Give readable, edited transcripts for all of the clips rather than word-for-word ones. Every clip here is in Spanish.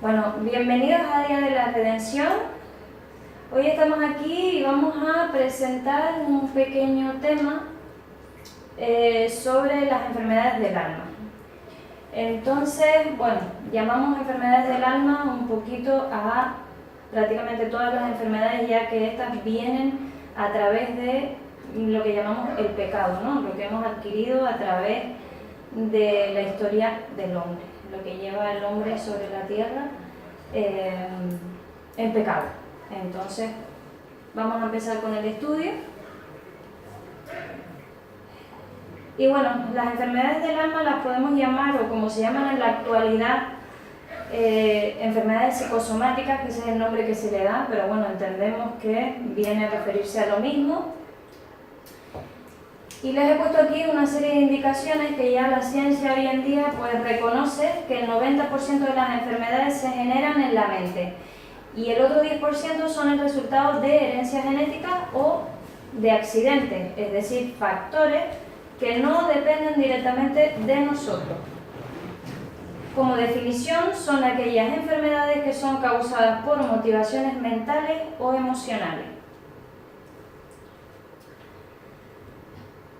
Bueno, bienvenidos a Día de la Redención. Hoy estamos aquí y vamos a presentar un pequeño tema sobre las enfermedades del alma. Entonces, bueno, llamamos enfermedades del alma un poquito a prácticamente todas las enfermedades, ya que estas vienen a través de lo que llamamos el pecado, ¿no? Lo que hemos adquirido a través de la historia del hombre, lo que lleva el hombre sobre la tierra en pecado. Entonces, vamos a empezar con el estudio. Y bueno, las enfermedades del alma las podemos llamar, o como se llaman en la actualidad, enfermedades psicosomáticas, que ese es el nombre que se le da, pero bueno, entendemos que viene a referirse a lo mismo. Y les he puesto aquí una serie de indicaciones que ya la ciencia hoy en día pues reconoce que el 90% de las enfermedades se generan en la mente y el otro 10% son el resultado de herencia genética o de accidentes, es decir, factores que no dependen directamente de nosotros. Como definición, son aquellas enfermedades que son causadas por motivaciones mentales o emocionales.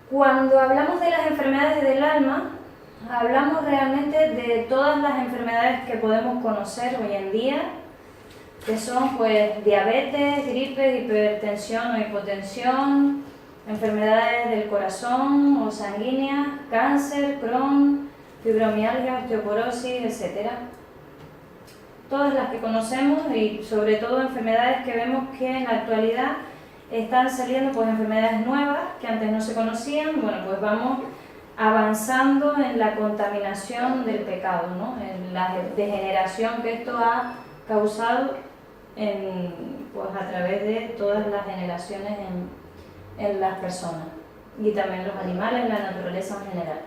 Cuando hablamos de las enfermedades del alma, hablamos realmente de todas las enfermedades que podemos conocer hoy en día, que son pues diabetes, gripes, hipertensión o hipotensión, enfermedades del corazón o sanguíneas, cáncer, Crohn, fibromialgia, osteoporosis, etc. Todas las que conocemos y sobre todo enfermedades que vemos que en la actualidad están saliendo pues enfermedades nuevas que antes no se conocían. Bueno, pues vamos avanzando en la contaminación del pecado, ¿no? En la degeneración que esto ha causado pues a través de todas las generaciones en las personas y también los animales, la naturaleza en general.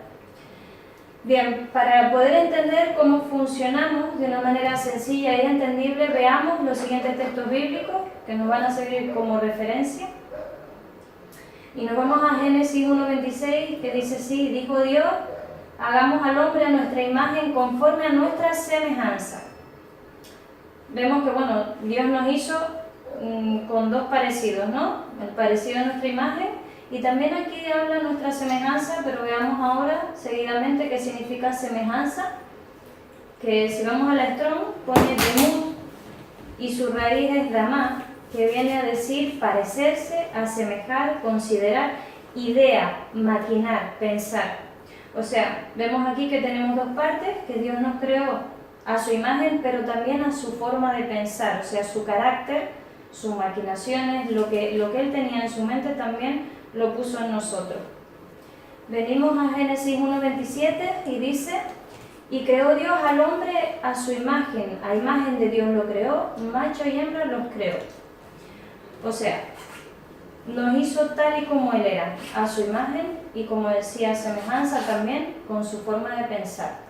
Bien, para poder entender cómo funcionamos de una manera sencilla y entendible, veamos los siguientes textos bíblicos que nos van a servir como referencia. Y nos vamos a Génesis 1:26, que dice así: dijo Dios, hagamos al hombre a nuestra imagen conforme a nuestra semejanza. Vemos que, bueno, Dios nos hizo con dos parecidos, ¿no? El parecido a nuestra imagen. Y también aquí habla nuestra semejanza, pero veamos ahora seguidamente qué significa semejanza, que si vamos a la Strong pone demut y su raíz es damá, que viene a decir parecerse, asemejar, considerar, idea, maquinar, pensar. O sea, vemos aquí que tenemos dos partes, que Dios nos creó a su imagen, pero también a su forma de pensar, o sea, su carácter, sus maquinaciones, lo que Él tenía en su mente también lo puso en nosotros. Venimos a Génesis 1:27 y dice: y creó Dios al hombre a su imagen, a imagen de Dios lo creó, macho y hembra los creó. O sea, nos hizo tal y como Él era, a su imagen y, como decía, semejanza también con su forma de pensar.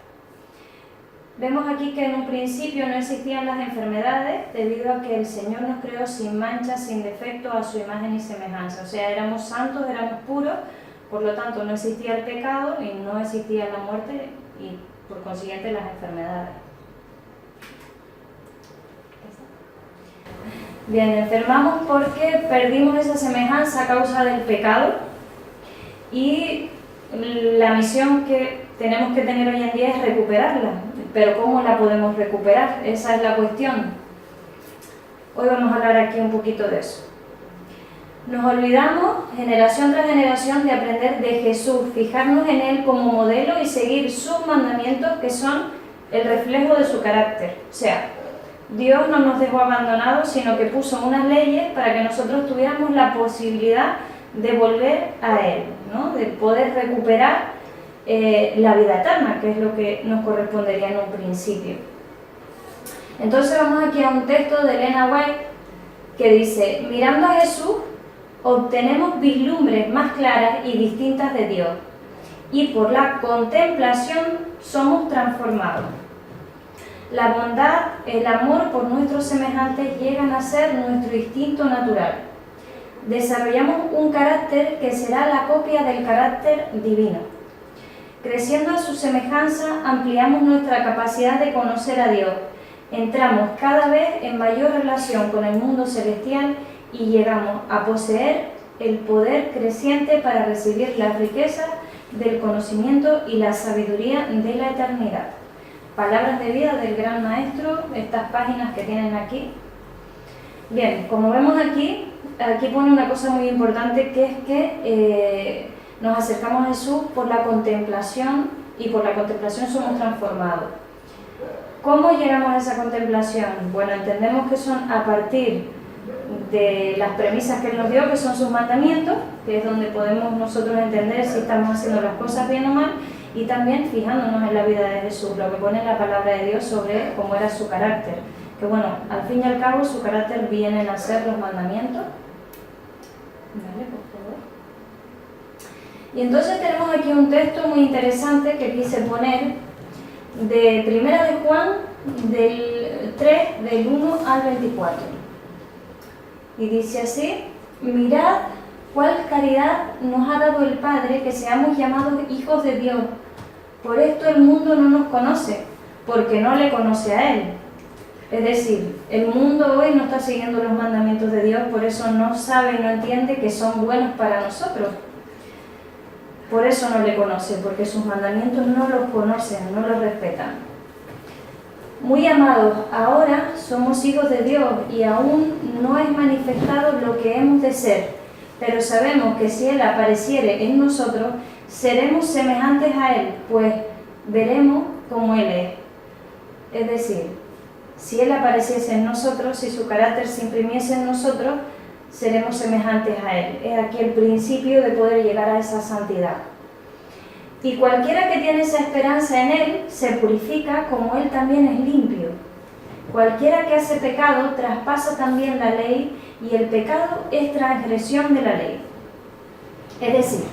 Vemos aquí que en un principio no existían las enfermedades debido a que el Señor nos creó sin mancha, sin defecto, a su imagen y semejanza. O sea, éramos santos, éramos puros, por lo tanto no existía el pecado y no existía la muerte y por consiguiente las enfermedades. Bien, enfermamos porque perdimos esa semejanza a causa del pecado y la misión que tenemos que tener hoy en día es recuperarla. Pero ¿cómo la podemos recuperar? Esa es la cuestión. Hoy vamos a hablar aquí un poquito de eso. Nos olvidamos, generación tras generación, de aprender de Jesús, fijarnos en Él como modelo y seguir sus mandamientos, que son el reflejo de su carácter. O sea, Dios no nos dejó abandonados, sino que puso unas leyes para que nosotros tuviéramos la posibilidad de volver a Él, ¿no? De poder recuperar la vida eterna, que es lo que nos correspondería en un principio. Entonces vamos aquí a un texto de Elena White que dice: mirando a Jesús obtenemos vislumbres más claras y distintas de Dios, y por la contemplación somos transformados. La bondad, el amor por nuestros semejantes llegan a ser nuestro instinto natural. Desarrollamos un carácter que será la copia del carácter divino. Creciendo a su semejanza, ampliamos nuestra capacidad de conocer a Dios entramos cada vez en mayor relación con el mundo celestial y llegamos a poseer el poder creciente para recibir la riqueza del conocimiento y la sabiduría de la eternidad. Palabras de vida del Gran Maestro, estas páginas que tienen aquí. Bien, como vemos aquí pone una cosa muy importante, que es que nos acercamos a Jesús por la contemplación, y por la contemplación somos transformados. ¿Cómo llegamos a esa contemplación? Bueno, entendemos que son a partir de las premisas que Él nos dio, que son sus mandamientos, que es donde podemos nosotros entender si estamos haciendo las cosas bien o mal, y también fijándonos en la vida de Jesús, lo que pone la palabra de Dios sobre cómo era su carácter. Que bueno, al fin y al cabo su carácter viene a ser los mandamientos. Vale, por favor. Y entonces tenemos aquí un texto muy interesante que quise poner de Primera de Juan, del 3, del 1 al 24. Y dice así: mirad cuál caridad nos ha dado el Padre, que seamos llamados hijos de Dios. Por esto el mundo no nos conoce, porque no le conoce a Él. Es decir, el mundo hoy no está siguiendo los mandamientos de Dios, por eso no sabe y no entiende que son buenos para nosotros. Por eso no le conoce, porque sus mandamientos no los conocen, no los respetan. Muy amados, ahora somos hijos de Dios y aún no es manifestado lo que hemos de ser, pero sabemos que si Él apareciere en nosotros, seremos semejantes a Él, pues veremos como Él es. Es decir, si Él apareciese en nosotros, si su carácter se imprimiese en nosotros, seremos semejantes a Él. Es aquí el principio de poder llegar a esa santidad. Y cualquiera que tiene esa esperanza en Él, se purifica como Él también es limpio. Cualquiera que hace pecado, traspasa también la ley, y el pecado es transgresión de la ley. Es decir,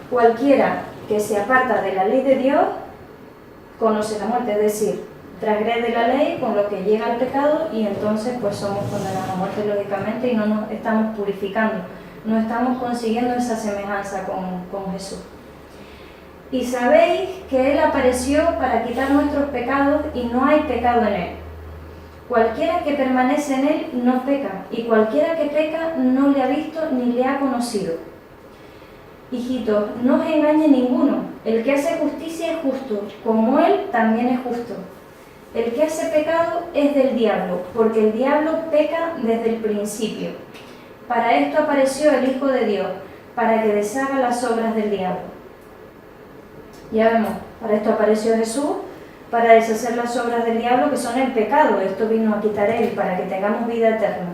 cualquiera que se aparta de la ley de Dios, conoce la muerte, es decir, transgrede la ley, con lo que llega al pecado, y entonces pues somos condenados a muerte lógicamente, y no nos estamos purificando, no estamos consiguiendo esa semejanza con Jesús. Y sabéis que Él apareció para quitar nuestros pecados, y no hay pecado en Él. Cualquiera que permanece en Él no peca, y cualquiera que peca no le ha visto ni le ha conocido. Hijitos, no os engañe ninguno, el que hace justicia es justo, como Él también es justo. El que hace pecado es del diablo, porque el diablo peca desde el principio. Para esto apareció el Hijo de Dios, para que deshaga las obras del diablo. Ya vemos, para esto apareció Jesús, para deshacer las obras del diablo, que son el pecado. Esto vino a quitar Él, para que tengamos vida eterna.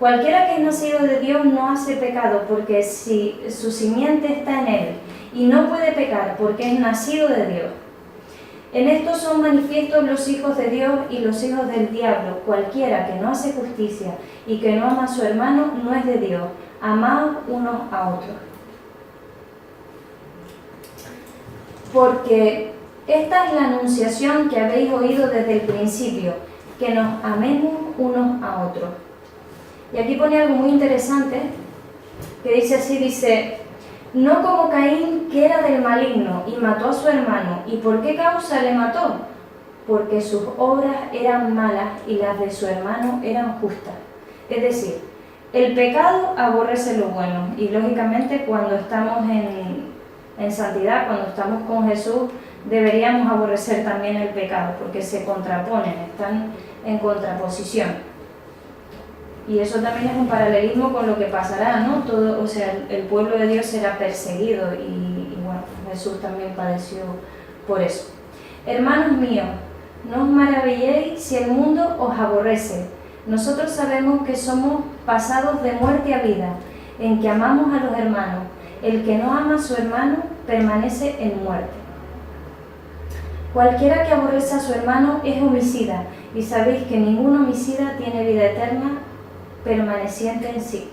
Cualquiera que es nacido de Dios no hace pecado, porque si su simiente está en Él, y no puede pecar, porque es nacido de Dios. En esto son manifiestos los hijos de Dios y los hijos del diablo. Cualquiera que no hace justicia y que no ama a su hermano no es de Dios. Amaos unos a otros. Porque esta es la anunciación que habéis oído desde el principio, que nos amemos unos a otros. Y aquí pone algo muy interesante, que dice así, dice: no como Caín, que era del maligno y mató a su hermano. ¿Y por qué causa le mató? Porque sus obras eran malas y las de su hermano eran justas. Es decir, el pecado aborrece lo bueno, y lógicamente cuando estamos en santidad, cuando estamos con Jesús, deberíamos aborrecer también el pecado, porque se contraponen, están en contraposición. Y eso también es un paralelismo con lo que pasará, ¿no? Todo, o sea, el pueblo de Dios será perseguido, y bueno, Jesús también padeció por eso. Hermanos míos, no os maravilléis si el mundo os aborrece. Nosotros sabemos que somos pasados de muerte a vida, en que amamos a los hermanos. El que no ama a su hermano permanece en muerte. Cualquiera que aborrece a su hermano es homicida, y sabéis que ningún homicida tiene vida eterna permaneciente en sí.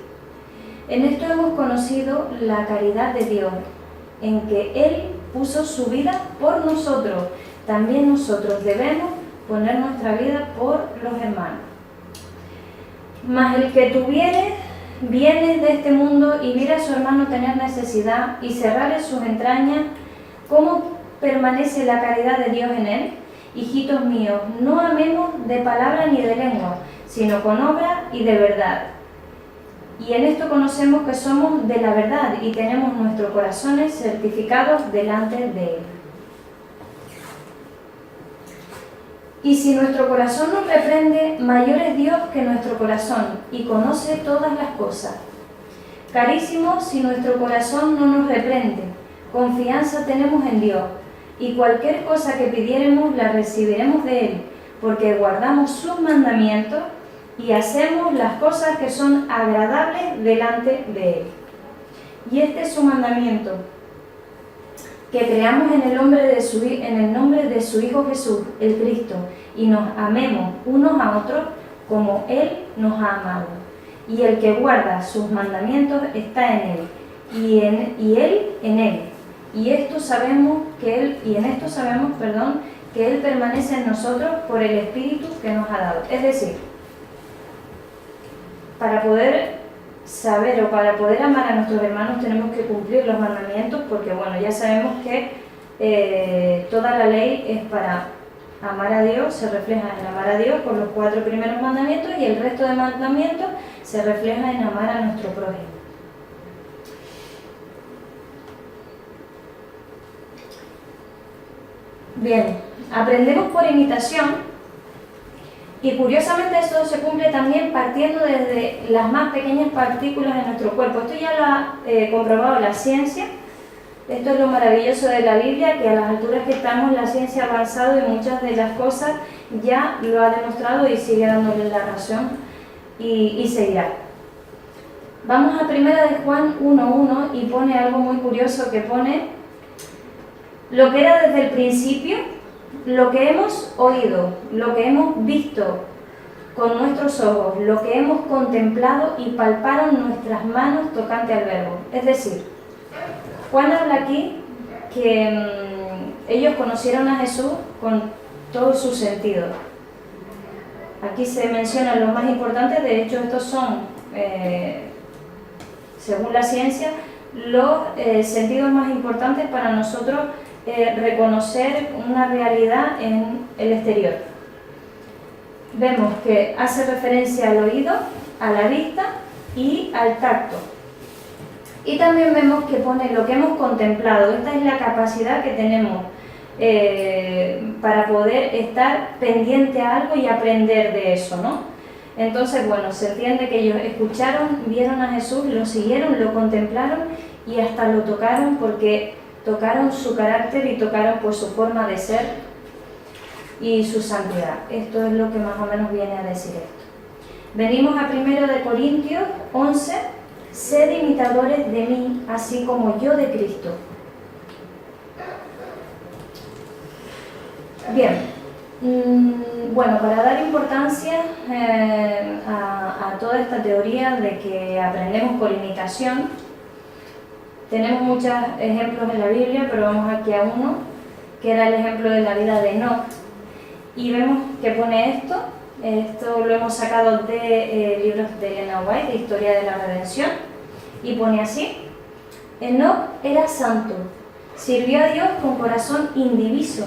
En esto hemos conocido la caridad de Dios, en que Él puso su vida por nosotros. También nosotros debemos poner nuestra vida por los hermanos. Mas el que tuviere bienes de este mundo y viera a su hermano tener necesidad y cerrarle sus entrañas, ¿cómo permanece la caridad de Dios en él? Hijitos míos, no amemos de palabra ni de lengua, sino con obra y de verdad. Y en esto conocemos que somos de la verdad y tenemos nuestros corazones certificados delante de Él. Y si nuestro corazón nos reprende, mayor es Dios que nuestro corazón, y conoce todas las cosas. Carísimos, si nuestro corazón no nos reprende, confianza tenemos en Dios, y cualquier cosa que pidiéremos la recibiremos de Él, porque guardamos sus mandamientos y hacemos las cosas que son agradables delante de Él. Y este es su mandamiento, que creamos en el nombre de su Hijo Jesús, el Cristo, y nos amemos unos a otros como Él nos ha amado. Y el que guarda sus mandamientos está en Él, y Él en Él. Y en esto sabemos que Él permanece en nosotros por el Espíritu que nos ha dado. Es decir, para poder saber o para poder amar a nuestros hermanos tenemos que cumplir los mandamientos, porque bueno, ya sabemos que toda la ley es para amar a Dios, se refleja en amar a Dios por los 4 primeros mandamientos, y el resto de mandamientos se refleja en amar a nuestro prójimo. Bien, aprendemos por imitación. Y curiosamente esto se cumple también partiendo desde las más pequeñas partículas de nuestro cuerpo. Esto ya lo ha comprobado la ciencia. Esto es lo maravilloso de la Biblia, que a las alturas que estamos la ciencia ha avanzado y muchas de las cosas ya lo ha demostrado y sigue dándole la razón y seguirá. Vamos a 1 de Juan 1:1 y pone algo muy curioso, que pone: lo que era desde el principio, lo que hemos oído, lo que hemos visto con nuestros ojos, lo que hemos contemplado y palparon nuestras manos tocante al Verbo. Es decir, Juan habla aquí que ellos conocieron a Jesús con todos sus sentidos. Aquí se mencionan los más importantes, de hecho estos son, según la ciencia, los sentidos más importantes para nosotros reconocer una realidad en el exterior. Vemos que hace referencia al oído, a la vista y al tacto. Y también vemos que pone lo que hemos contemplado. Esta es la capacidad que tenemos para poder estar pendiente a algo y aprender de eso, ¿no? Entonces, bueno, se entiende que ellos escucharon, vieron a Jesús, lo siguieron, lo contemplaron y hasta lo tocaron, porque tocaron su carácter y tocaron por su forma de ser y su santidad. Esto es lo que más o menos viene a decir esto. Venimos a 1 de Corintios 11, sed imitadores de mí, así como yo de Cristo. Bien, bueno, para dar importancia a toda esta teoría de que aprendemos por imitación, tenemos muchos ejemplos en la Biblia, pero vamos aquí a uno, que era el ejemplo de la vida de Enoc. Y vemos que pone esto lo hemos sacado de libros de Ellen White, de Historia de la Redención, y pone así: Enoc era santo, sirvió a Dios con corazón indiviso.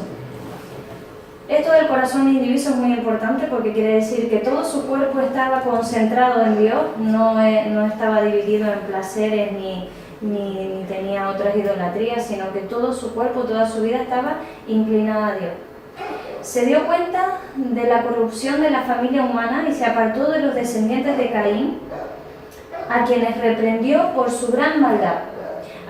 Esto del corazón indiviso es muy importante porque quiere decir que todo su cuerpo estaba concentrado en Dios, no estaba dividido en placeres ni tenía otras idolatrías, sino que todo su cuerpo, toda su vida estaba inclinada a Dios. Se dio cuenta de la corrupción de la familia humana y se apartó de los descendientes de Caín, a quienes reprendió por su gran maldad.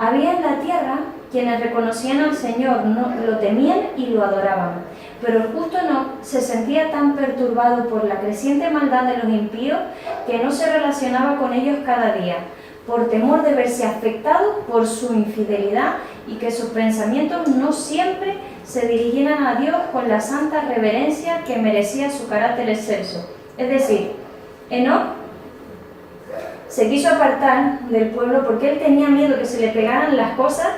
Había en la tierra quienes reconocían al Señor, lo temían y lo adoraban. Pero el justo Enoc se sentía tan perturbado por la creciente maldad de los impíos que no se relacionaba con ellos cada día, por temor de verse afectado por su infidelidad y que sus pensamientos no siempre se dirigieran a Dios con la santa reverencia que merecía su carácter excelso. Es decir, Enoc se quiso apartar del pueblo porque él tenía miedo que se le pegaran las cosas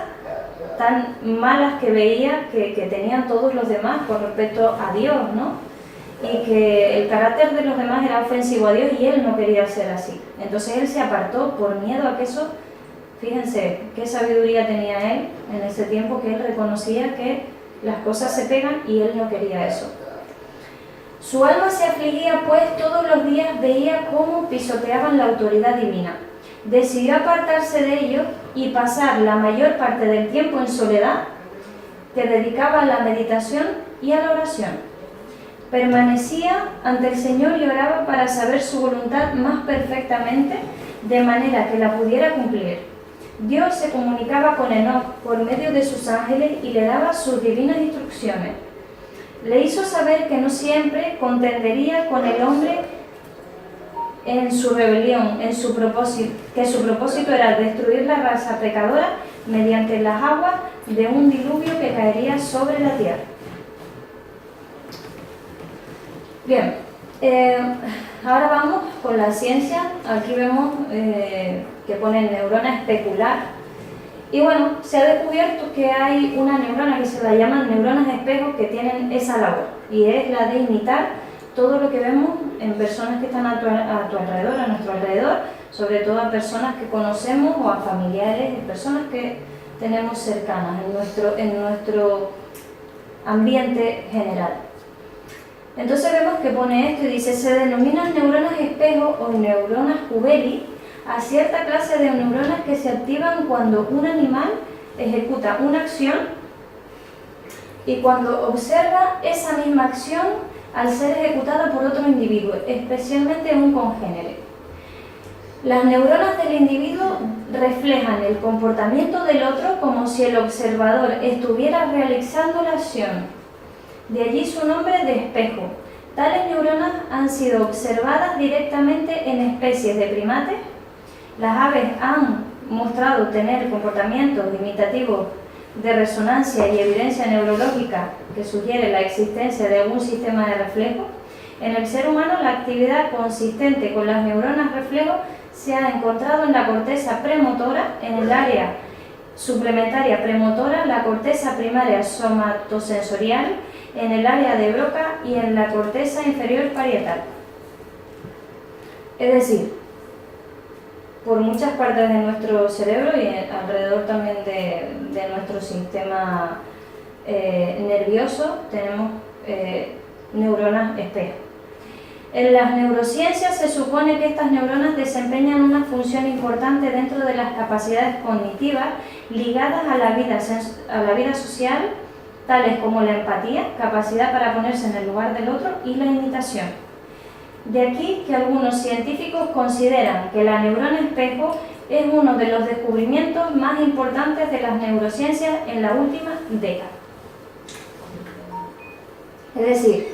tan malas que veía que tenían todos los demás con respecto a Dios, ¿no? Y que el carácter de los demás era ofensivo a Dios y él no quería ser así. Entonces él se apartó por miedo a que eso, fíjense qué sabiduría tenía él en ese tiempo, que él reconocía que las cosas se pegan y él no quería eso. Su alma se afligía, pues todos los días veía cómo pisoteaban la autoridad divina. Decidió apartarse de ellos y pasar la mayor parte del tiempo en soledad, que dedicaba a la meditación y a la oración. Permanecía ante el Señor y oraba para saber su voluntad más perfectamente, de manera que la pudiera cumplir. Dios se comunicaba con Enoc por medio de sus ángeles y le daba sus divinas instrucciones. Le hizo saber que no siempre contendería con el hombre en su rebelión, que su propósito era destruir la raza pecadora mediante las aguas de un diluvio que caería sobre la tierra. Bien, ahora vamos con la ciencia. Aquí vemos que pone neurona especular. Y bueno, se ha descubierto que hay una neurona que se la llaman neuronas espejo que tienen esa labor, y es la de imitar todo lo que vemos en personas que están a tu alrededor, a nuestro alrededor, sobre todo a personas que conocemos o a familiares, personas que tenemos cercanas en nuestro ambiente general. Entonces vemos que pone esto y dice: se denominan neuronas espejo o neuronas Hubeli a cierta clase de neuronas que se activan cuando un animal ejecuta una acción y cuando observa esa misma acción al ser ejecutada por otro individuo, especialmente un congénere. Las neuronas del individuo reflejan el comportamiento del otro como si el observador estuviera realizando la acción. De allí su nombre de espejo. Tales neuronas han sido observadas directamente en especies de primates. Las aves han mostrado tener comportamientos imitativos de resonancia y evidencia neurológica que sugiere la existencia de algún sistema de reflejo. En el ser humano, la actividad consistente con las neuronas reflejo se ha encontrado en la corteza premotora, en el área suplementaria premotora, la corteza primaria somatosensorial, en el área de Broca y en la corteza inferior parietal. Es decir, por muchas partes de nuestro cerebro y alrededor también de nuestro sistema nervioso tenemos neuronas espejo. En las neurociencias se supone que estas neuronas desempeñan una función importante dentro de las capacidades cognitivas ligadas a la vida social, tales como la empatía, capacidad para ponerse en el lugar del otro, y la imitación. De aquí que algunos científicos consideran que la neurona espejo es uno de los descubrimientos más importantes de las neurociencias en la última década. Es decir,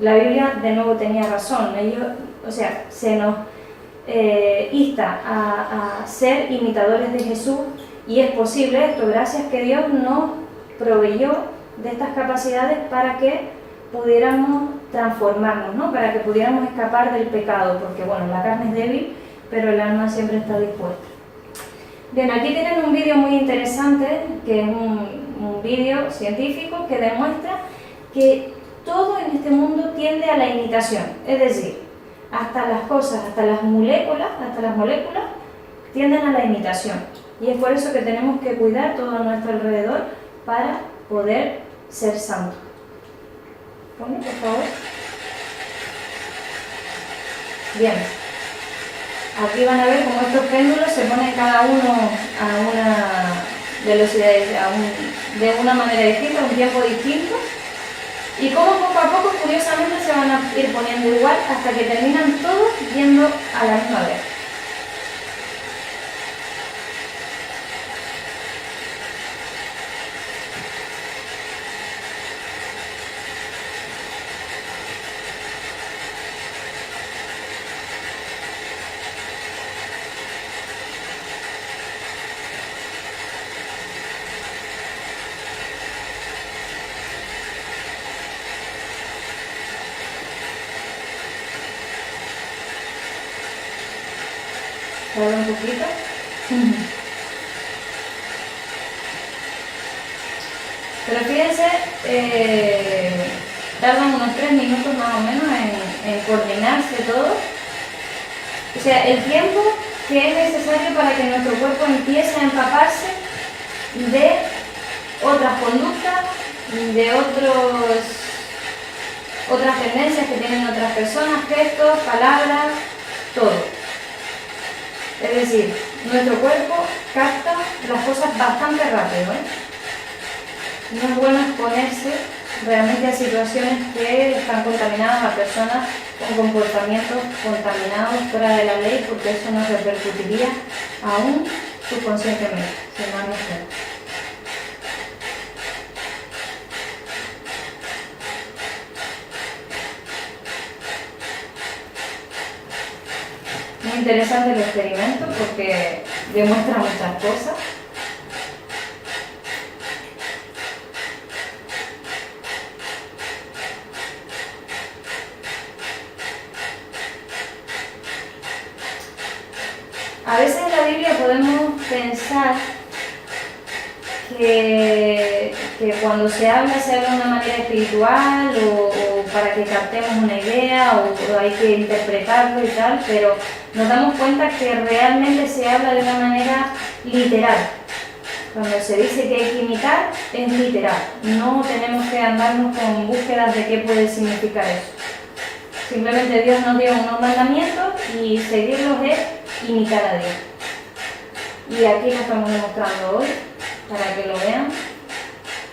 la Biblia de nuevo tenía razón. Se nos insta a ser imitadores de Jesús, y es posible esto gracias que Dios nos proveyó de estas capacidades para que pudiéramos transformarnos, ¿no? Para que pudiéramos escapar del pecado, porque bueno, la carne es débil, pero el alma siempre está dispuesta. Bien, aquí tienen un vídeo muy interesante, que es un vídeo científico que demuestra que todo en este mundo tiende a la imitación, es decir, hasta las cosas, hasta las moléculas tienden a la imitación, y es por eso que tenemos que cuidar todo a nuestro alrededor para poder ser santos. Pone, por favor. Bien, aquí van a ver cómo estos péndulos se ponen cada uno a una velocidad, de una manera distinta, a un tiempo distinto, y cómo poco a poco, curiosamente, se van a ir poniendo igual hasta que terminan todos yendo a la misma vez. Tarda un poquito. Pero fíjense, tardan unos 3 minutos más o menos en coordinarse todo. O sea, el tiempo que es necesario para que nuestro cuerpo empiece a empaparse de otras conductas, de otras tendencias que tienen otras personas, gestos, palabras, todo. Es decir, nuestro cuerpo capta las cosas bastante rápido, No es bueno exponerse realmente a situaciones que están contaminadas, a personas con comportamientos contaminados fuera de la ley, porque eso nos repercutiría aún subconscientemente, si no lo sé. Muy interesante el experimento porque demuestra muchas cosas. A veces en la Biblia podemos pensar que cuando se habla de una manera espiritual o para que captemos una idea o hay que interpretarlo y tal, pero nos damos cuenta que realmente se habla de una manera literal. Cuando se dice que hay que imitar, es literal. No tenemos que andarnos con búsquedas de qué puede significar eso. Simplemente Dios nos dio unos mandamientos y seguirlos es imitar a Dios. Y aquí lo estamos demostrando hoy, para que lo vean,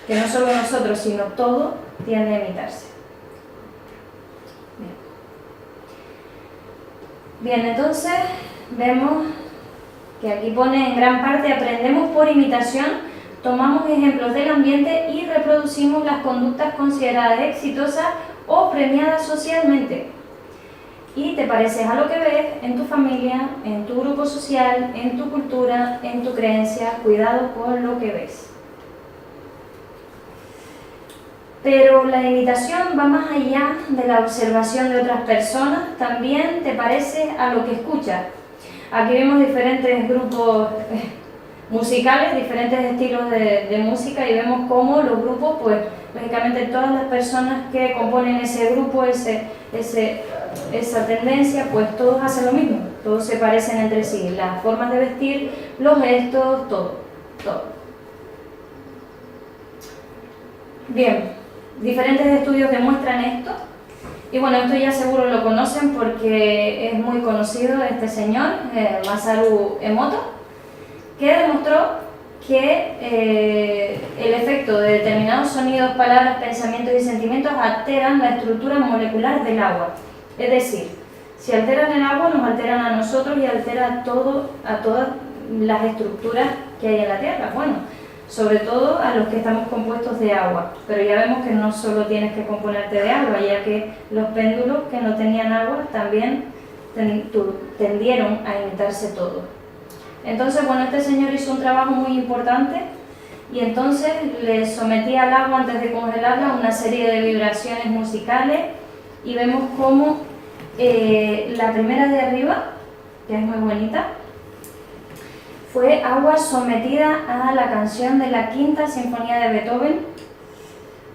que no solo nosotros, sino todo tiende a imitarse. Bien, entonces vemos que aquí pone en gran parte aprendemos por imitación, tomamos ejemplos del ambiente y reproducimos las conductas consideradas exitosas o premiadas socialmente. Y te pareces a lo que ves en tu familia, en tu grupo social, en tu cultura, en tu creencia. Cuidado con lo que ves. Pero la imitación va más allá de la observación de otras personas, también te pareces a lo que escuchas. Aquí vemos diferentes grupos musicales, diferentes estilos de música y vemos cómo los grupos, pues lógicamente todas las personas que componen ese grupo, esa tendencia, pues todos hacen lo mismo, todos se parecen entre sí, las formas de vestir, los gestos, todo. Bien, diferentes estudios demuestran esto. Y bueno, esto ya seguro lo conocen porque es muy conocido este señor, Masaru Emoto, que demostró que el efecto de determinados sonidos, palabras, pensamientos y sentimientos alteran la estructura molecular del agua. Es decir, si alteran el agua, nos alteran a nosotros y altera a todas las estructuras que hay en la Tierra. Bueno, sobre todo a los que estamos compuestos de agua, pero ya vemos que no solo tienes que componerte de agua, ya que los péndulos que no tenían agua también tendieron a imitarse todo. Entonces, bueno, este señor hizo un trabajo muy importante y entonces le sometía al agua antes de congelarla a una serie de vibraciones musicales y vemos cómo la primera de arriba, que es muy bonita, fue agua sometida a la canción de la Quinta Sinfonía de Beethoven,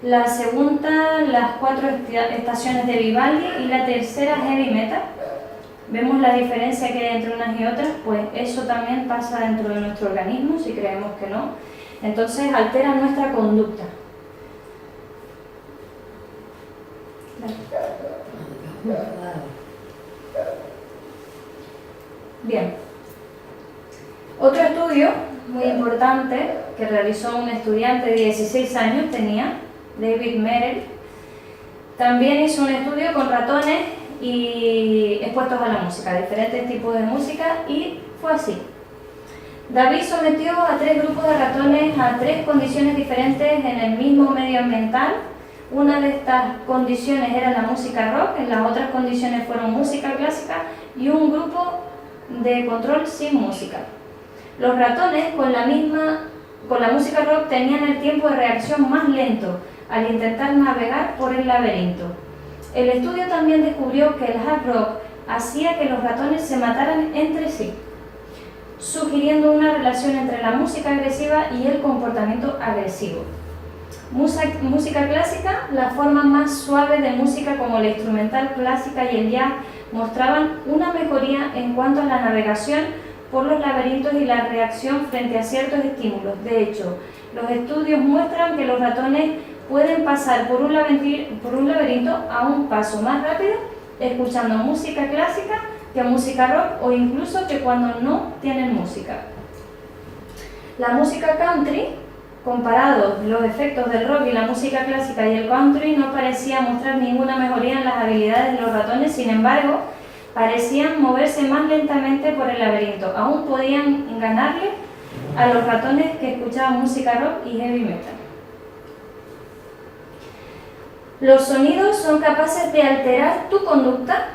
la segunda, las 4 estaciones de Vivaldi y la tercera heavy metal. Vemos la diferencia que hay entre unas y otras, pues eso también pasa dentro de nuestro organismo, si creemos que no. Entonces altera nuestra conducta. Bien. Otro estudio muy importante que realizó un estudiante de 16 años, tenía, David Merrill, también hizo un estudio con ratones y expuestos a la música, diferentes tipos de música, y fue así. David sometió a 3 grupos de ratones a 3 condiciones diferentes en el mismo medio ambiental. Una de estas condiciones era la música rock, en las otras condiciones fueron música clásica y un grupo de control sin música. Los ratones con la música rock tenían el tiempo de reacción más lento al intentar navegar por el laberinto. El estudio también descubrió que el hard rock hacía que los ratones se mataran entre sí, sugiriendo una relación entre la música agresiva y el comportamiento agresivo. Música clásica, la forma más suave de música como la instrumental clásica y el jazz mostraban una mejoría en cuanto a la navegación por los laberintos y la reacción frente a ciertos estímulos. De hecho, Los estudios muestran que los ratones pueden pasar por un laberinto a un paso más rápido escuchando música clásica que música rock o incluso que cuando no tienen música. La música country, comparados los efectos del rock y la música clásica y el country, no parecía mostrar ninguna mejoría en las habilidades de los ratones, sin embargo, parecían moverse más lentamente por el laberinto. Aún podían ganarle a los ratones que escuchaban música rock y heavy metal. Los sonidos son capaces de alterar tu conducta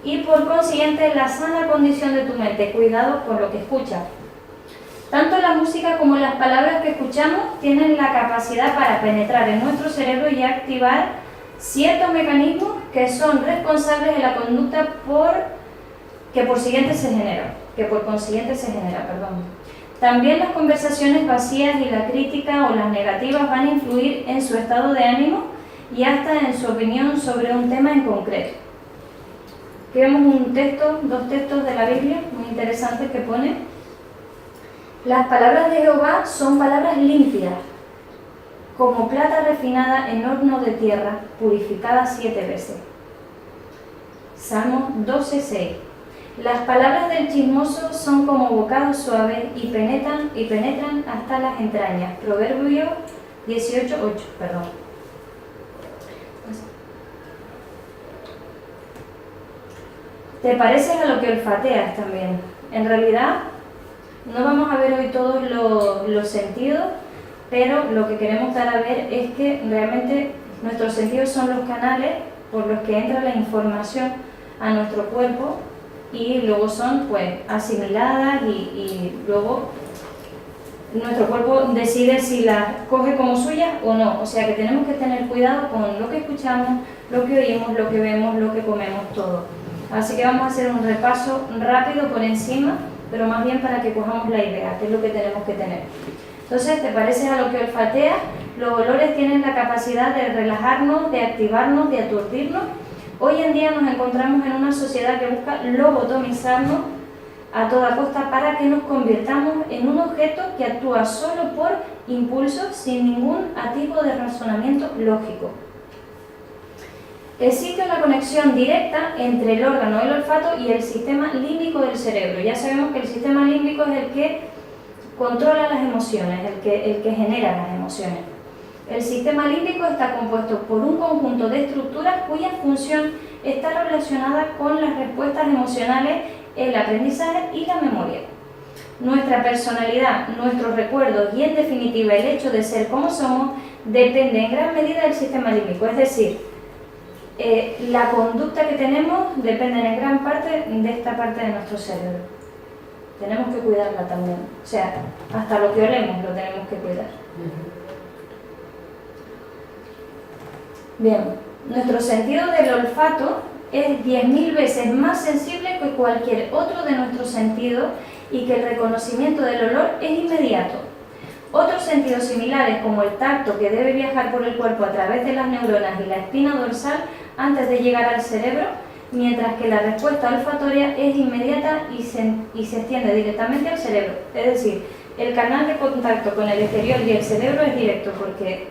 y por consiguiente la sana condición de tu mente. Cuidado con lo que escuchas. Tanto la música como las palabras que escuchamos tienen la capacidad para penetrar en nuestro cerebro y activar ciertos mecanismos que son responsables de la conducta que por consiguiente se genera. También las conversaciones vacías y la crítica o las negativas van a influir en su estado de ánimo y hasta en su opinión sobre un tema en concreto. Aquí vemos dos textos de la Biblia muy interesantes que pone: las palabras de Jehová son palabras limpias, como plata refinada en horno de tierra, purificada 7 veces. Salmo 12:6. Las palabras del chismoso son como bocados suaves y penetran hasta las entrañas. Proverbios 18:8. Te pareces a lo que olfateas también. En realidad, no vamos a ver hoy todos los sentidos, pero lo que queremos dar a ver es que realmente nuestros sentidos son los canales por los que entra la información a nuestro cuerpo y luego son pues asimiladas y luego nuestro cuerpo decide si las coge como suyas o no. O sea que tenemos que tener cuidado con lo que escuchamos, lo que oímos, lo que vemos, lo que comemos, todo. Así que vamos a hacer un repaso rápido por encima, pero más bien para que cojamos la idea, que es lo que tenemos que tener. Entonces, ¿te pareces a lo que olfateas? Los olores tienen la capacidad de relajarnos, de activarnos, de aturdirnos. Hoy en día nos encontramos en una sociedad que busca lobotomizarnos a toda costa para que nos convirtamos en un objeto que actúa solo por impulso, sin ningún atisbo de razonamiento lógico. Existe una conexión directa entre el órgano del olfato y el sistema límbico del cerebro. Ya sabemos que el sistema límbico es el que controla las emociones, el que genera las emociones. El sistema límbico está compuesto por un conjunto de estructuras cuya función está relacionada con las respuestas emocionales, el aprendizaje y la memoria. Nuestra personalidad, nuestros recuerdos y en definitiva el hecho de ser como somos depende en gran medida del sistema límbico, es decir, la conducta que tenemos depende en gran parte de esta parte de nuestro cerebro. Tenemos que cuidarla también. O sea, hasta lo que olemos lo tenemos que cuidar. Bien, nuestro sentido del olfato es 10.000 veces más sensible que cualquier otro de nuestros sentidos y que el reconocimiento del olor es inmediato. Otros sentidos similares, como el tacto, que debe viajar por el cuerpo a través de las neuronas y la espina dorsal antes de llegar al cerebro, mientras que la respuesta olfatoria es inmediata y se extiende directamente al cerebro. Es decir, el canal de contacto con el exterior y el cerebro es directo porque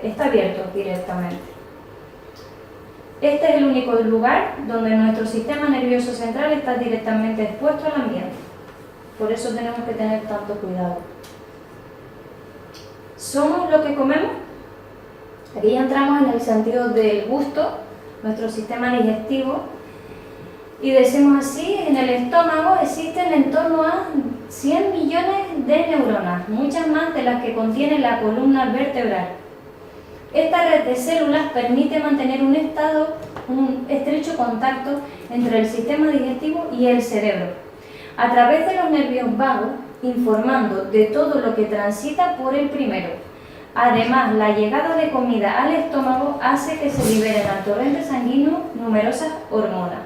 está abierto directamente. Este es el único lugar donde nuestro sistema nervioso central está directamente expuesto al ambiente. Por eso tenemos que tener tanto cuidado. ¿Somos lo que comemos? Aquí ya entramos en el sentido del gusto, nuestro sistema digestivo, y decimos así: en el estómago existen en torno a 100 millones de neuronas, muchas más de las que contiene la columna vertebral. Esta red de células permite mantener un estrecho contacto entre el sistema digestivo y el cerebro, a través de los nervios vagos, informando de todo lo que transita por el primero. Además, la llegada de comida al estómago hace que se liberen al torrente sanguíneo numerosas hormonas.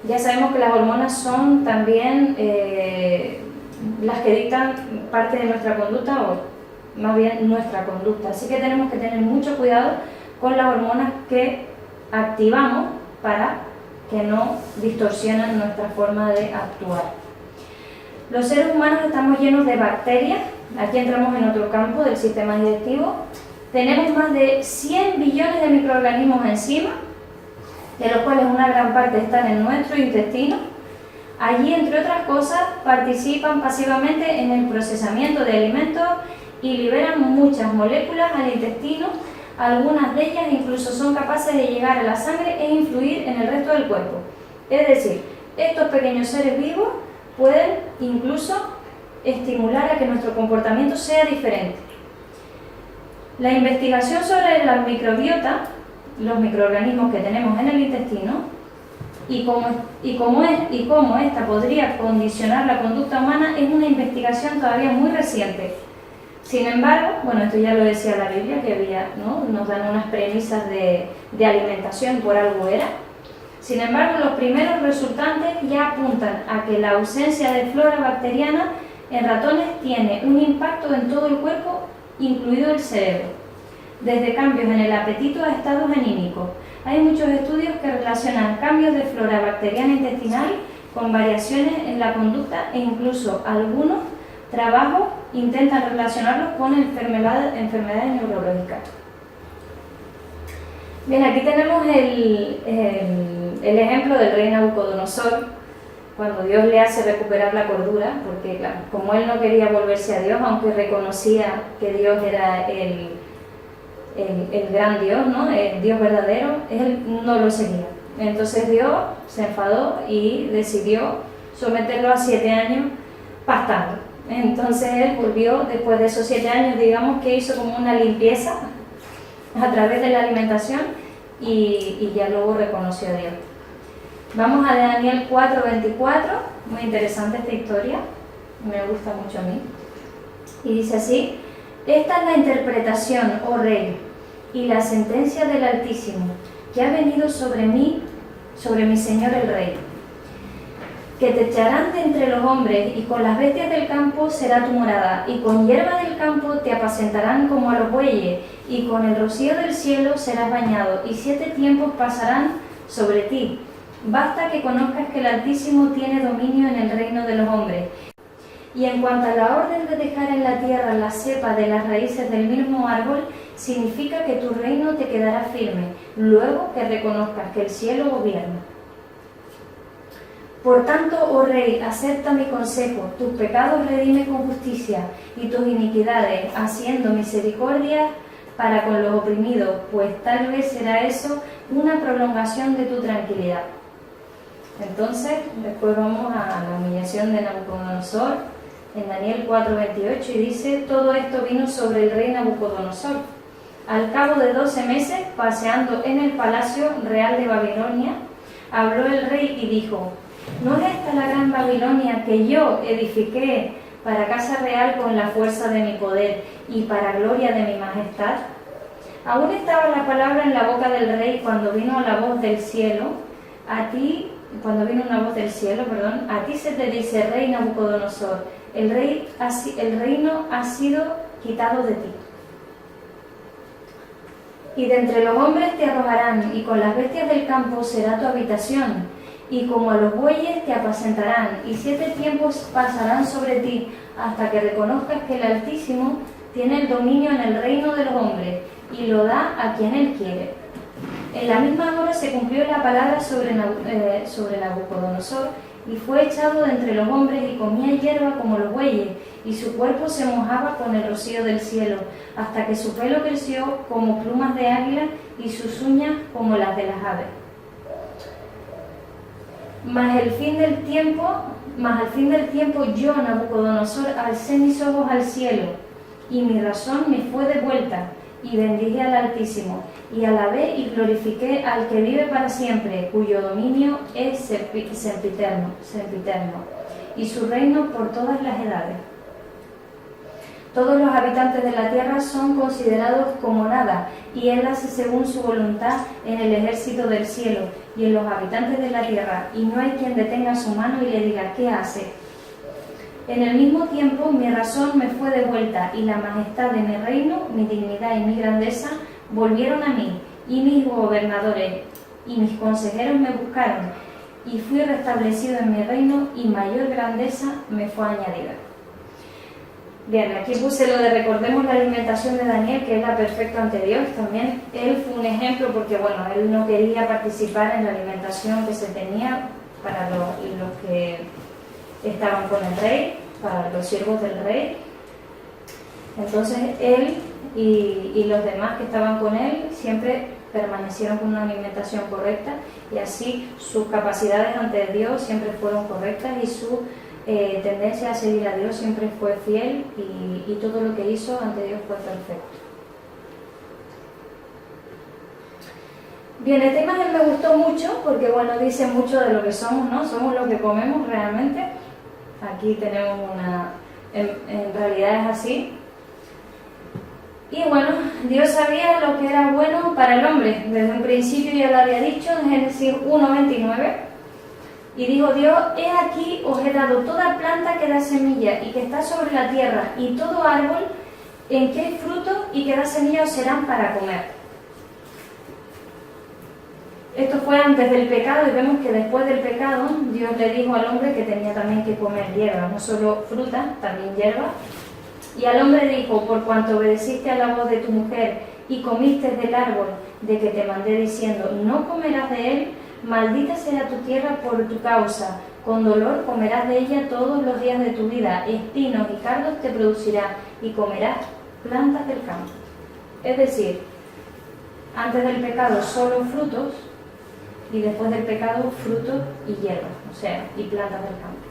Ya sabemos que las hormonas son también las que dictan parte de nuestra conducta, o más bien nuestra conducta. Así que tenemos que tener mucho cuidado con las hormonas que activamos para que no distorsionen nuestra forma de actuar. Los seres humanos estamos llenos de bacterias, aquí entramos en otro campo del sistema digestivo, tenemos más de 100 billones de microorganismos encima, de los cuales una gran parte están en nuestro intestino. Allí, entre otras cosas, participan pasivamente en el procesamiento de alimentos y liberan muchas moléculas al intestino. Algunas de ellas incluso son capaces de llegar a la sangre e influir en el resto del cuerpo. Es decir, estos pequeños seres vivos pueden incluso estimular a que nuestro comportamiento sea diferente. La investigación sobre la microbiota, los microorganismos que tenemos en el intestino, y cómo esta podría condicionar la conducta humana, es una investigación todavía muy reciente. Sin embargo, bueno, esto ya lo decía la Biblia, que había, ¿no?, nos dan unas premisas de alimentación, por algo era. Sin embargo, los primeros resultantes ya apuntan a que la ausencia de flora bacteriana en ratones tiene un impacto en todo el cuerpo, incluido el cerebro, desde cambios en el apetito a estados anímicos. Hay muchos estudios que relacionan cambios de flora bacteriana intestinal con variaciones en la conducta, e incluso algunos trabajos intentan relacionarlos con enfermedades neurológicas. Bien, aquí tenemos el ejemplo del rey Nabucodonosor, cuando Dios le hace recuperar la cordura, porque claro, como él no quería volverse a Dios, aunque reconocía que Dios era el gran Dios, ¿no?, el Dios verdadero, él no lo seguía. Entonces Dios se enfadó y decidió someterlo a 7 años pastando. Entonces él volvió, después de esos 7 años, digamos que hizo como una limpieza a través de la alimentación y ya luego reconoció a Dios. Vamos a Daniel 4:24, muy interesante esta historia, me gusta mucho a mí. Y dice así: esta es la interpretación, oh rey, y la sentencia del Altísimo, que ha venido sobre mí, sobre mi señor el rey, que te echarán de entre los hombres, y con las bestias del campo será tu morada, y con hierba del campo te apacentarán como a los bueyes, y con el rocío del cielo serás bañado, y 7 tiempos pasarán sobre ti. Basta que conozcas que el Altísimo tiene dominio en el reino de los hombres. Y en cuanto a la orden de dejar en la tierra la cepa de las raíces del mismo árbol, significa que tu reino te quedará firme, luego que reconozcas que el cielo gobierna. Por tanto, oh rey, acepta mi consejo, tus pecados redime con justicia, y tus iniquidades, haciendo misericordia para con los oprimidos, pues tal vez será eso una prolongación de tu tranquilidad. Entonces, después vamos a la humillación de Nabucodonosor, en Daniel 4:28, y dice: todo esto vino sobre el rey Nabucodonosor. Al cabo de 12 meses, paseando en el palacio real de Babilonia, habló el rey y dijo: ¿no es esta la gran Babilonia que yo edifiqué para casa real con la fuerza de mi poder y para gloria de mi majestad? Aún estaba la palabra en la boca del rey cuando vino una voz del cielo, a ti se te dice, rey Nabucodonosor, el reino ha sido quitado de ti. Y de entre los hombres te arrojarán, y con las bestias del campo será tu habitación, y como a los bueyes te apacentarán, y 7 tiempos pasarán sobre ti, hasta que reconozcas que el Altísimo tiene el dominio en el reino de los hombres, y lo da a quien él quiere. En la misma hora se cumplió la palabra sobre Nabucodonosor, y fue echado de entre los hombres, y comía hierba como los bueyes, y su cuerpo se mojaba con el rocío del cielo, hasta que su pelo creció como plumas de águila, y sus uñas como las de las aves. Mas al fin del tiempo yo, Nabucodonosor, alcé mis ojos al cielo, y mi razón me fue devuelta, y bendije al Altísimo, y alabé y glorifiqué al que vive para siempre, cuyo dominio es sempiterno, y su reino por todas las edades. Todos los habitantes de la tierra son considerados como nada, y él hace según su voluntad en el ejército del cielo y en los habitantes de la tierra, y no hay quien detenga su mano y le diga, ¿qué hace? En el mismo tiempo mi razón me fue devuelta, y la majestad de mi reino, mi dignidad y mi grandeza volvieron a mí, y mis gobernadores y mis consejeros me buscaron, y fui restablecido en mi reino y mayor grandeza me fue añadida. Bien, aquí puse lo de recordemos la alimentación de Daniel, que es la perfecta ante Dios. También él fue un ejemplo porque, bueno, él no quería participar en la alimentación que se tenía para los que estaban con el rey, para los siervos del rey. Entonces él y los demás que estaban con él siempre permanecieron con una alimentación correcta y así sus capacidades ante Dios siempre fueron correctas y su tendencia a seguir a Dios siempre fue fiel y todo lo que hizo ante Dios fue perfecto. Bien, el tema me gustó mucho porque, bueno, dice mucho de lo que somos, ¿no? Somos lo que comemos realmente. Aquí tenemos en realidad es así. Y bueno, Dios sabía lo que era bueno para el hombre. Desde un principio ya lo había dicho en Génesis 1:29. Y dijo Dios, he aquí os he dado toda planta que da semilla y que está sobre la tierra, y todo árbol en que hay fruto y que da semilla os serán para comer. Esto fue antes del pecado y vemos que después del pecado Dios le dijo al hombre que tenía también que comer hierba, no solo fruta, también hierba. Y al hombre dijo, por cuanto obedeciste a la voz de tu mujer y comiste del árbol de que te mandé diciendo, no comerás de él, maldita sea tu tierra por tu causa, con dolor comerás de ella todos los días de tu vida, espinos y cardos te producirá, y comerás plantas del campo. Es decir, antes del pecado solo frutos, y después del pecado frutos y hierbas, o sea, y plantas del campo.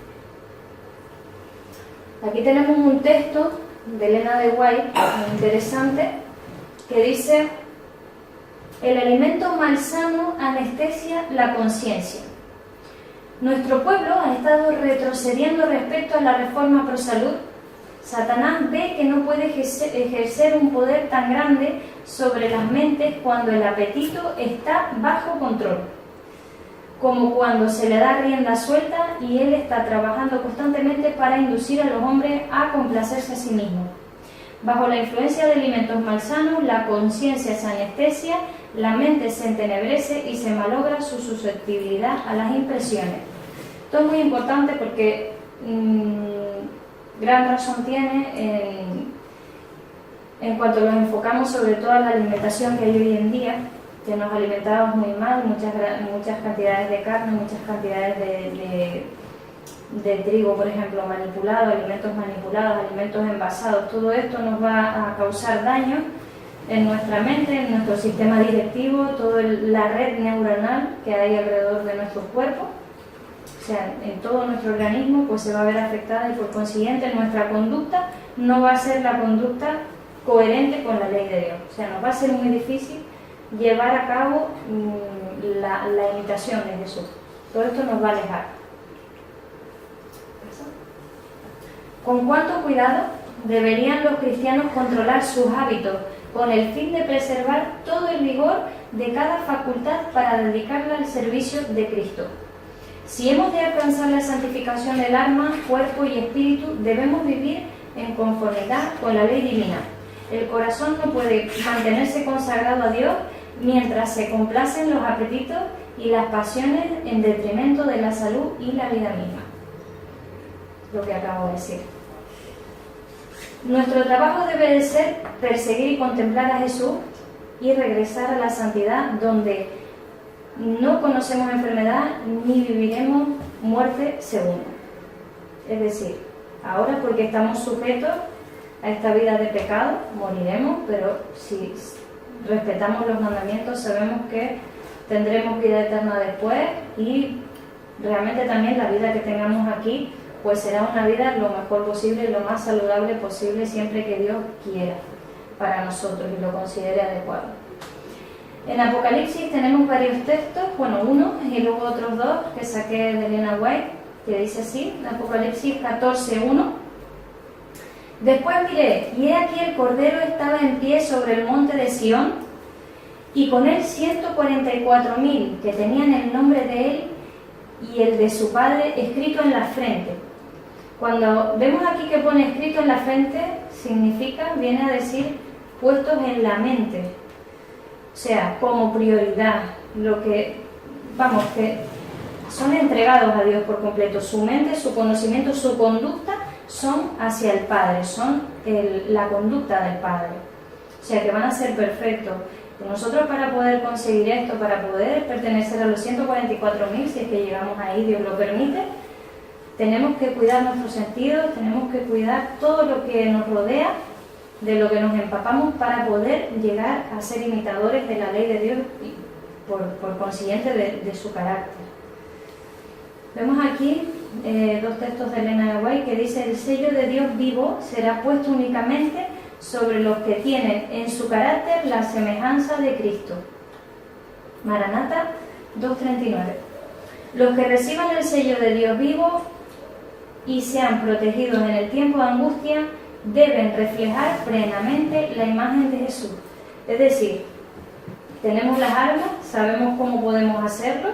Aquí tenemos un texto de Elena de White, muy interesante, que dice: el alimento malsano anestesia la conciencia. Nuestro pueblo ha estado retrocediendo respecto a la reforma pro salud. Satanás ve que no puede ejercer un poder tan grande sobre las mentes cuando el apetito está bajo control, como cuando se le da rienda suelta y él está trabajando constantemente para inducir a los hombres a complacerse a sí mismos. Bajo la influencia de alimentos malsanos, la conciencia se anestesia, la mente se entenebrece y se malogra su susceptibilidad a las impresiones. Esto es muy importante porque gran razón tiene en cuanto nos enfocamos sobre todo en la alimentación que hay hoy en día, que nos alimentamos muy mal, muchas cantidades de carne, muchas cantidades de trigo, por ejemplo, manipulado, alimentos manipulados, alimentos envasados. Todo esto nos va a causar daño en nuestra mente, en nuestro sistema digestivo, toda la red neuronal que hay alrededor de nuestro cuerpo, o sea, en todo nuestro organismo, pues se va a ver afectada y por consiguiente nuestra conducta no va a ser la conducta coherente con la ley de Dios. O sea, nos va a ser muy difícil llevar a cabo la imitación de Jesús. Todo esto nos va a alejar. ¿Con cuánto cuidado deberían los cristianos controlar sus hábitos con el fin de preservar todo el vigor de cada facultad para dedicarla al servicio de Cristo? Si hemos de alcanzar la santificación del alma, cuerpo y espíritu, debemos vivir en conformidad con la ley divina. El corazón no puede mantenerse consagrado a Dios mientras se complacen los apetitos y las pasiones en detrimento de la salud y la vida misma. Lo que acabo de decir. Nuestro trabajo debe de ser perseguir y contemplar a Jesús y regresar a la santidad donde no conocemos enfermedad ni viviremos muerte segunda. Es decir, ahora porque estamos sujetos a esta vida de pecado, moriremos, pero si respetamos los mandamientos sabemos que tendremos vida eterna después y realmente también la vida que tengamos aquí pues será una vida lo mejor posible, lo más saludable posible, siempre que Dios quiera para nosotros y lo considere adecuado. En Apocalipsis tenemos varios textos, bueno, uno y luego otros dos que saqué de Elena White, que dice así, en Apocalipsis 14:1. Después miré, y he aquí el Cordero estaba en pie sobre el monte de Sión, y con él 144.000 que tenían el nombre de él y el de su Padre escrito en la frente. Cuando vemos aquí que pone escrito en la frente, significa, viene a decir, puestos en la mente. O sea, como prioridad, lo que, vamos, que son entregados a Dios por completo. Su mente, su conocimiento, su conducta son hacia el Padre, son la conducta del Padre. O sea que van a ser perfectos. Y nosotros, para poder conseguir esto, para poder pertenecer a los 144.000, si es que llegamos ahí, Dios lo permite, tenemos que cuidar nuestros sentidos, tenemos que cuidar todo lo que nos rodea, de lo que nos empapamos, para poder llegar a ser imitadores de la ley de Dios y por consiguiente de su carácter. Vemos aquí dos textos de Elena de White que dice: el sello de Dios vivo será puesto únicamente sobre los que tienen en su carácter la semejanza de Cristo. Maranata 2:39. Los que reciban el sello de Dios vivo y sean protegidos en el tiempo de angustia deben reflejar plenamente la imagen de Jesús. Es decir, tenemos las armas, sabemos cómo podemos hacerlo,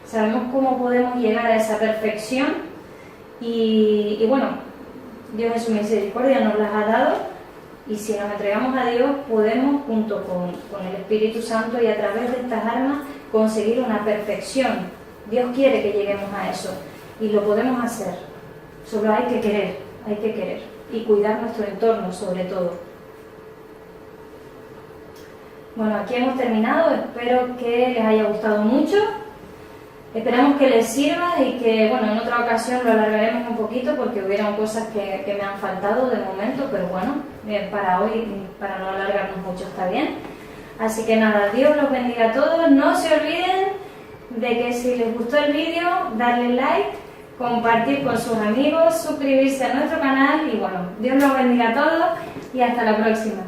sabemos cómo podemos llegar a esa perfección y bueno, Dios en su misericordia nos las ha dado, y si nos entregamos a Dios podemos, junto con el Espíritu Santo y a través de estas armas, conseguir una perfección. Dios quiere que lleguemos a eso y lo podemos hacer, solo hay que querer y cuidar nuestro entorno sobre todo. Bueno, aquí hemos terminado, espero que les haya gustado mucho. Esperamos que les sirva y que, bueno, en otra ocasión lo alargaremos un poquito porque hubieron cosas que me han faltado de momento, pero bueno, para hoy, para no alargarnos mucho, está bien. Así que nada, Dios los bendiga a todos. No se olviden de que si les gustó el vídeo, darle like, compartir con sus amigos, suscribirse a nuestro canal y bueno, Dios los bendiga a todos y hasta la próxima.